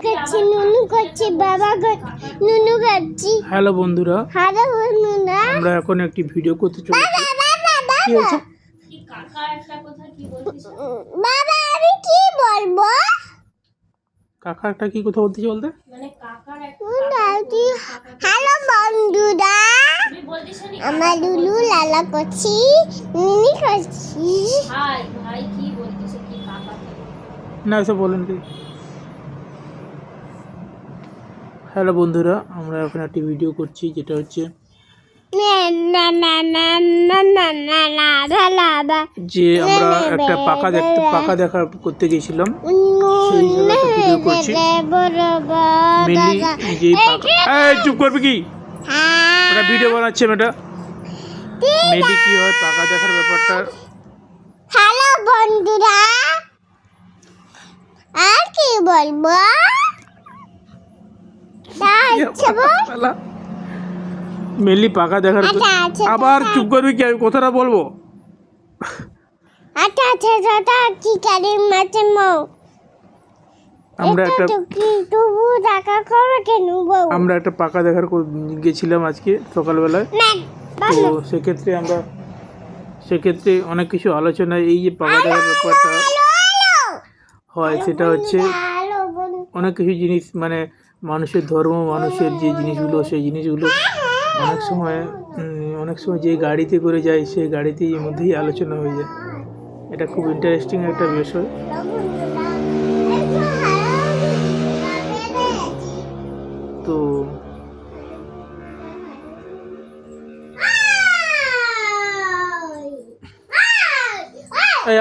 করছি নুনু করছি বাবা নুনু করছি। হ্যালো বন্ধুরা, হ্যালো বন্ধুরা, আমরা এখন একটি ভিডিও করতে চলেছি। কি হয়েছে? বাবা আমি কি বলবো? কাকা একটা কি কথা বলতে বলতে হ্যালো বন্ধুরা, আমার লুলু লালা করছি নুনি করছি। না এসব বলেন কি? হ্যালো বন্ধুরা, আমরা এখন একটি ভিডিও করছি যেটা হচ্ছে যে আমরা একটা পাকা দেখা করতে গেছিলাম, সেই জায়গায় একটা ভিডিও করছি। মিলি যে চুপ করবে কি, ওটা ভিডিও বানাচ্ছে মেয়েটা। মিলি কি হয় পাকা দেখার ব্যাপারটা। হ্যালো বন্ধুরা, আর কি বলবো? মিলি পাকা দেখার আবার চুপ করবি কি, আমি কথাটা বলবো। আমরা একটা পাকা দেখার গেছিলাম আজকে সকালবেলায়। তো সেক্ষেত্রে অনেক কিছু আলোচনা, এই যে পাকা দেখার ব্যাপারটা হয় সেটা হচ্ছে অনেক কিছু জিনিস, মানে মানুষের ধর্ম, মানুষের যে জিনিসগুলো, সেই জিনিসগুলো অনেক সময় যে গাড়িতে করে যায় সেই গাড়িতেই এর মধ্যেই আলোচনা হয়ে যায়। এটা খুব ইন্টারেস্টিং একটা বিষয়। তো আয়